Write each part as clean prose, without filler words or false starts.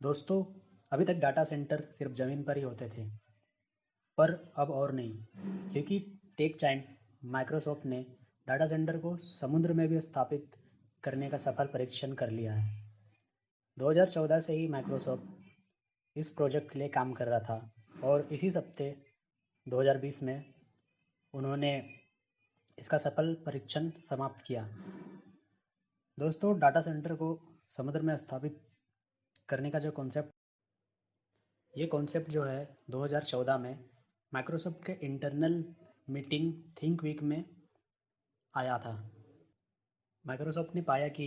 दोस्तों, अभी तक डाटा सेंटर सिर्फ ज़मीन पर ही होते थे, पर अब और नहीं, क्योंकि टेक जायंट माइक्रोसॉफ्ट ने डाटा सेंटर को समुद्र में भी स्थापित करने का सफल परीक्षण कर लिया है। 2014 से ही माइक्रोसॉफ्ट इस प्रोजेक्ट के लिए काम कर रहा था और इसी हफ्ते 2020 में उन्होंने इसका सफल परीक्षण समाप्त किया। दोस्तों, डाटा सेंटर को समुद्र में स्थापित करने का ये कॉन्सेप्ट जो है 2014 में माइक्रोसॉफ्ट के इंटरनल मीटिंग थिंक वीक में आया था। माइक्रोसॉफ्ट ने पाया कि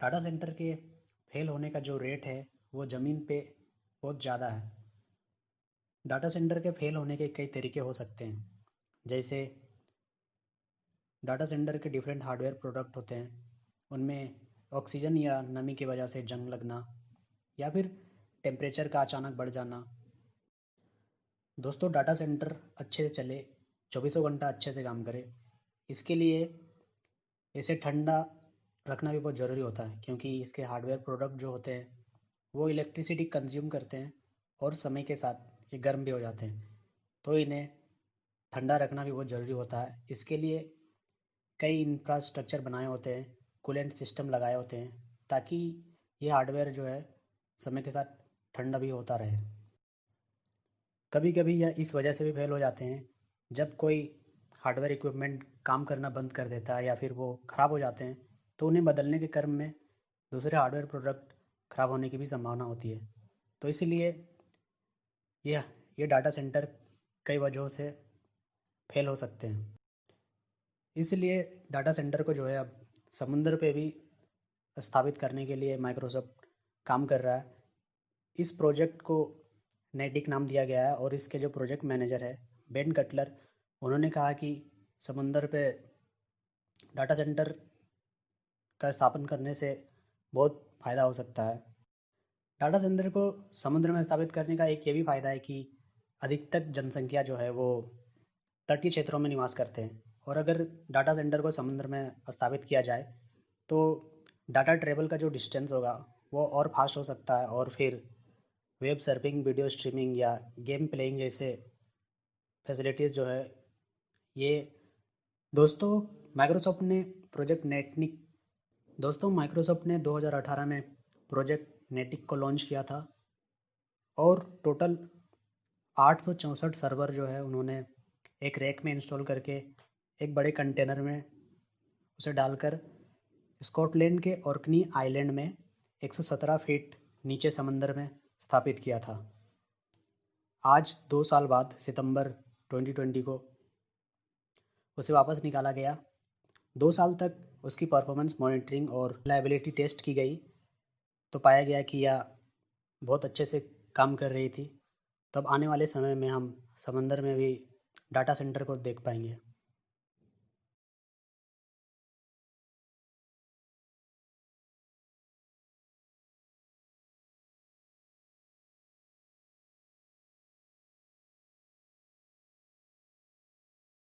डाटा सेंटर के फेल होने का जो रेट है वो ज़मीन पे बहुत ज़्यादा है। डाटा सेंटर के फेल होने के कई तरीके हो सकते हैं, जैसे डाटा सेंटर के डिफरेंट हार्डवेयर प्रोडक्ट होते हैं, उनमें ऑक्सीजन या नमी की वजह से जंग लगना या फिर टेम्परेचर का अचानक बढ़ जाना। दोस्तों, डाटा सेंटर अच्छे से चले, चौबीसों घंटा अच्छे से काम करे, इसके लिए इसे ठंडा रखना भी बहुत ज़रूरी होता है, क्योंकि इसके हार्डवेयर प्रोडक्ट जो होते हैं वो इलेक्ट्रिसिटी कंज्यूम करते हैं और समय के साथ ये गर्म भी हो जाते हैं, तो इन्हें ठंडा रखना भी बहुत ज़रूरी होता है। इसके लिए कई इंफ्रास्ट्रक्चर बनाए होते हैं, कूलेंट सिस्टम लगाए होते हैं, ताकि ये हार्डवेयर जो है समय के साथ ठंडा भी होता रहे। कभी कभी यह इस वजह से भी फेल हो जाते हैं, जब कोई हार्डवेयर इक्विपमेंट काम करना बंद कर देता है या फिर वो ख़राब हो जाते हैं, तो उन्हें बदलने के क्रम में दूसरे हार्डवेयर प्रोडक्ट ख़राब होने की भी संभावना होती है। तो इसलिए यह ये डाटा सेंटर कई वजहों से फेल हो सकते हैं। इसलिए डाटा सेंटर को जो है अब समुद्र पे भी स्थापित करने के लिए माइक्रोसॉफ्ट काम कर रहा है। इस प्रोजेक्ट को नेटिक नाम दिया गया है और इसके जो प्रोजेक्ट मैनेजर है बेन कटलर, उन्होंने कहा कि समुद्र पे डाटा सेंटर का स्थापन करने से बहुत फ़ायदा हो सकता है। डाटा सेंटर को समुद्र में स्थापित करने का एक ये भी फ़ायदा है कि अधिकतर जनसंख्या जो है वो तटीय क्षेत्रों में निवास करते हैं, और अगर डाटा सेंटर को समुद्र में स्थापित किया जाए तो डाटा ट्रेवल का जो डिस्टेंस होगा वो और फास्ट हो सकता है, और फिर वेब सर्फिंग, वीडियो स्ट्रीमिंग या गेम प्लेइंग जैसे फैसिलिटीज़ जो है ये दोस्तों माइक्रोसॉफ्ट ने प्रोजेक्ट नेटनिक दोस्तों माइक्रोसॉफ्ट ने 2018 में प्रोजेक्ट नेटिक को लॉन्च किया था और टोटल 864 सर्वर जो है उन्होंने एक रैक में इंस्टॉल करके एक बड़े कंटेनर में उसे डालकर स्कॉटलैंड के ऑर्कनी आइलैंड में 117 फीट नीचे समंदर में स्थापित किया था। आज 2 साल बाद सितंबर 2020 को उसे वापस निकाला गया। 2 साल तक उसकी परफॉर्मेंस मॉनिटरिंग और रिलायबिलिटी टेस्ट की गई, तो पाया गया कि यह बहुत अच्छे से काम कर रही थी। तब आने वाले समय में हम समंदर में भी डाटा सेंटर को देख पाएंगे।